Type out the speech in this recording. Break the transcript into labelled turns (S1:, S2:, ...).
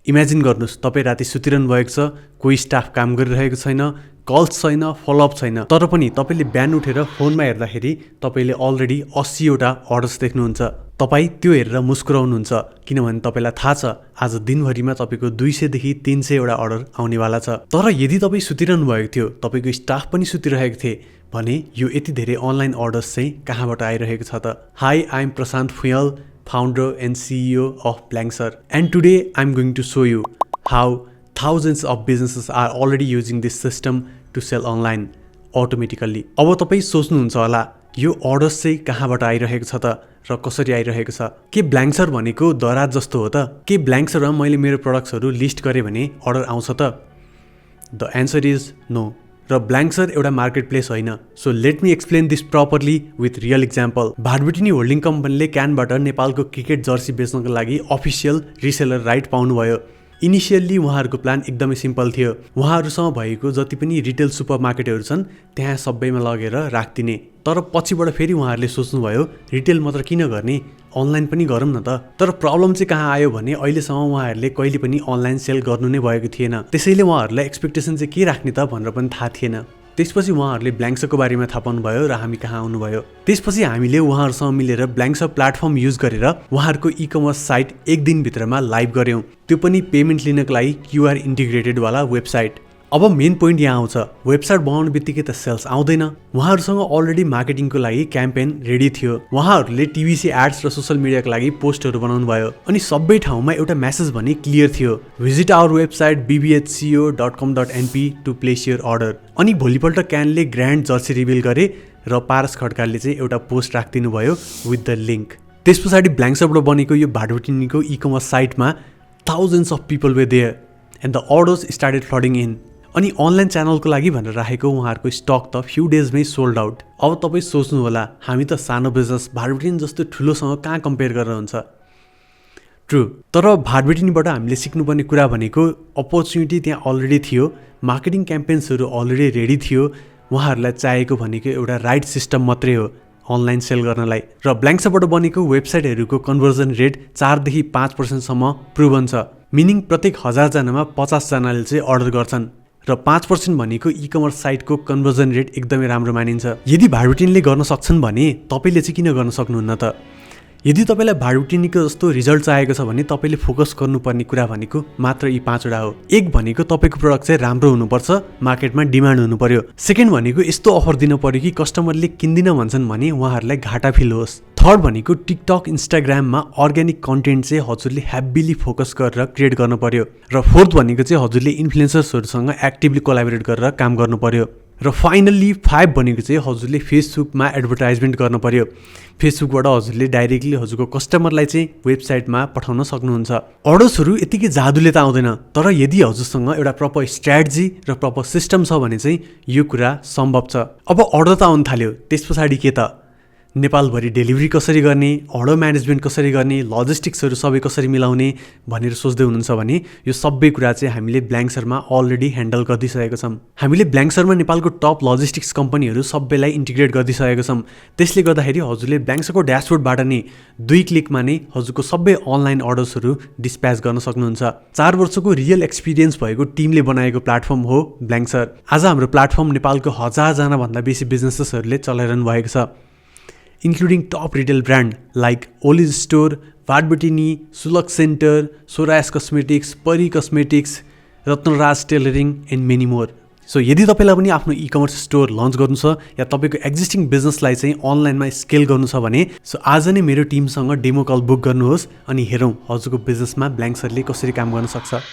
S1: Imagine गर्नुस् तपाई राति सुतिरहनु भएको छ, कोही स्टाफ काम गरिरहेको छैन, कल्स छैन, फलोअप छैन, तर पनि तपाईले बिहान उठेर फोनमा हेर्दाखेरि तपाईले अलरेडी 80 वटा अर्डर्स देख्नुहुन्छ। तपाई त्यो हेरेर मुस्कुराउनुहुन्छ किनभने तपाईलाई थाहा छ आज दिनभरिमा तपाईको 200 देखि 300 वटा अर्डर आउनेवाला छ। तर यदि तपाई सुतिरहनु भएको थियो, तपाईको स्टाफ पनि सुतिरहेको थिए भने यो यति धेरै अनलाइन अर्डर्स चाहिँ कहाँबाट आइरहेको छ त? Hi, I am Prashant Phuyal, founder and CEO of Blankser, and today I'm going to show you how thousands of businesses are already using this system to sell online automatically. अब तपाई सोच्नुहुन्छ होला यो अर्डर्स चाहिँ कहाँबाट आइरहेको छ त र कसरी आइरहेको छ? के ब्ल्याङ्कसर भनेको दराज जस्तो हो त? के ब्ल्याङ्कसरमा मैले मेरो प्रोडक्ट्सहरू लिस्ट गरेँ भने अर्डर आउँछ त? The answer is no. र ब्ल्याङ्कसर एउटा मार्केट प्लेस होइन। So let me explain this properly with real example. Bhatbhateni holding कम्पनीले क्यानबाट नेपालको क्रिकेट जर्सी बेच्नको लागि अफिसियल रिसेलर राइट पाउनुभयो। इनिसियल्ली उहाँहरूको प्लान एकदमै सिम्पल थियो। उहाँहरूसँग भएको जति पनि रिटेल सुपरमार्केटहरू छन् त्यहाँ सबैमा लगेर राखिदिने। तर पछिबाट फेरि उहाँहरूले सोच्नुभयो रिटेल मात्र किन गर्ने, अनलाइन पनि गरौँ न त। तर प्रब्लम चाहिँ कहाँ आयो भने अहिलेसम्म उहाँहरूले कहिले पनि अनलाइन सेल गर्नु नै भएको थिएन। त्यसैले उहाँहरूलाई एक्सपेक्टेसन चाहिँ के राख्ने त भनेर पनि थाहा थिएन। त्यसपछि उहाँहरूले ब्ल्याङ्कसरको बारेमा थाहा पाउनुभयो र हामी कहाँ आउनुभयो। त्यसपछि हामीले उहाँहरूसँग मिलेर ब्ल्याङ्कसर प्लेटफर्म युज गरेर उहाँहरूको इ कमर्स साइट एक दिनभित्रमा लाइभ गऱ्यौँ, त्यो पनि पेमेन्ट लिनको लागि क्युआर इन्टिग्रेटेडवाला वेबसाइट। अब मेन पोइन्ट यहाँ आउँछ, वेबसाइट बनाउने बित्तिकै त सेल्स आउँदैन। उहाँहरूसँग अलरेडी मार्केटिङको लागि क्याम्पेन रेडी थियो। उहाँहरूले टिभीसी एड्स र सोसल मिडियाको लागि पोस्टहरू बनाउनु भयो अनि सबै ठाउँमा एउटा मेसेज भने क्लियर थियो, visit our website bbhco.com.np to place your order. अनि भोलिपल्ट क्यानले ग्रान्ड जर्सी रिभिल गरे र पारस खड्काले चाहिँ एउटा पोस्ट राखिदिनु भयो विथ द लिङ्क। त्यस पछाडि ब्ल्याङ्कसरबाट बनेको यो भाटबुटिनीको इ कमर्स साइटमा thousands of people were there and the orders started flooding in. अनि अनलाइन च्यानलको लागि भनेर राखेको उहाँहरूको स्टक त फ्यु डेजमै सोल्ड आउट। अब तपाईँ सोच्नु होला हामी त सानो बिजनेस भाटबुटिनी जस्तो ठुलोसँग कहाँ कम्पेयर गरेर हुन्छ? ट्रु, तर भाटबुटिनीबाट हामीले सिक्नुपर्ने कुरा भनेको अपर्च्युनिटी त्यहाँ अलरेडी थियो, मार्केटिङ क्याम्पेन्सहरू अलरेडी रेडी थियो। उहाँहरूलाई चाहिएको भनेको एउटा राइट सिस्टम मात्रै हो अनलाइन सेल गर्नलाई। र ब्ल्याङ्कसरबाट बनेको वेबसाइटहरूको कन्भर्जन रेट 4 देखि 5% प्रुभन छ। मिनिङ प्रत्येक 1000 जनामा 50 जनाले चाहिँ अर्डर गर्छन् र 5% भनेको इ कमर्स साइटको कन्भर्जन रेट एकदमै राम्रो मानिन्छ। यदि भाटबुटिनीले गर्न सक्छन् भने तपाईले चाहिँ किन गर्न सक्नुहुन्न त? यदि तपाईलाई भाटबुटिनीको जस्तो रिजल्ट चाहिएको छ भने तपाईले फोकस गर्नुपर्ने कुरा भनेको मात्र यी 5 वटा हो। एक भनेको तपाईको प्रोडक्ट चाहिँ राम्रो हुनुपर्छ, मार्केटमा डिमान्ड हुनु पर्यो। सेकेन्ड भनेको यस्तो अफर दिनु पर्यो कि कस्टमरले किन्दिन भन्छन् भने उहाँहरूलाई घाटा फिल होस्। थर्ड भनेको टिकटक, इन्स्टाग्राममा अर्ग्यानिक कन्टेन्ट चाहिँ हजुरले हेभिली फोकस गरेर क्रिएट गर्नु पर्यो। र फोर्थ भनेको चाहिँ हजुरले इन्फ्लुएन्सर्सहरूसँग एक्टिभली कोलाबोरेट गरेर काम गर्नु पर्यो। र फाइनल्ली 5 भनेको चाहिँ हजुरले फेसबुकमा एडभर्टाइजमेन्ट गर्नु पर्यो। फेसबुकबाट हजुरले डाइरेक्टली हजुरको कस्टमरलाई चाहिँ वेबसाइटमा पठाउन सक्नुहुन्छ। अर्डर्सहरू यतिकै जादुले त आउँदैन, तर यदि हजुरसँग एउटा प्रपर स्ट्र्याटेजी र प्रपर सिस्टम छ भने चाहिँ यो कुरा सम्भव छ। अब अर्डर त आउन थाल्यो, त्यस पछाडि के त? नेपालभरि डेलिभरी कसरी गर्ने, अर्डर म्यानेजमेन्ट कसरी गर्ने, लजिस्टिक्सहरू सबै कसरी मिलाउने भनेर सोच्दै हुनुहुन्छ भने यो सबै कुरा चाहिँ हामीले ब्ल्याङ्कसरमा अलरेडी ह्यान्डल गरिदिइसकेको छौँ। हामीले ब्ल्याङ्कसरमा नेपालको टप लजिस्टिक्स कम्पनीहरू सबैलाई इन्टिग्रेट गरिदिइसकेको छौँ। त्यसले गर्दाखेरि हजुरले ब्ल्याङ्कसरको ड्यासबोर्डबाट नै 2 क्लिकमा नै हजुरको सबै अनलाइन अर्डर्सहरू डिस्प्याच गर्न सक्नुहुन्छ। 4 वर्षको रियल एक्सपिरियन्स भएको टिमले बनाएको प्लेटफर्म हो ब्ल्याङ्कसर। आज हाम्रो प्लेटफर्म नेपालको 1000 जनाभन्दा बेसी बिजनेसेसहरूले चलाइरहनु भएको छ, including top retail brand like Oli's Store, Bhatbhateni, Sulak centre, Soras cosmetics, Pari cosmetics, Ratnaraj tailoring and many more. So यदि तपाईलाई पनि आफ्नो इ कमर्स स्टोर लन्च गर्नु छ या तपाईको एक्जिस्टिङ बिजनेसलाई चाहिँ अनलाइनमा स्केल गर्नु छ भने सो आज नै मेरो टिमसँग डेमो कल बुक गर्नुहोस् अनि हेरौँ हजुरको बिजनेसमा ब्ल्याङ्कसरले कसरी काम गर्न सक्छ।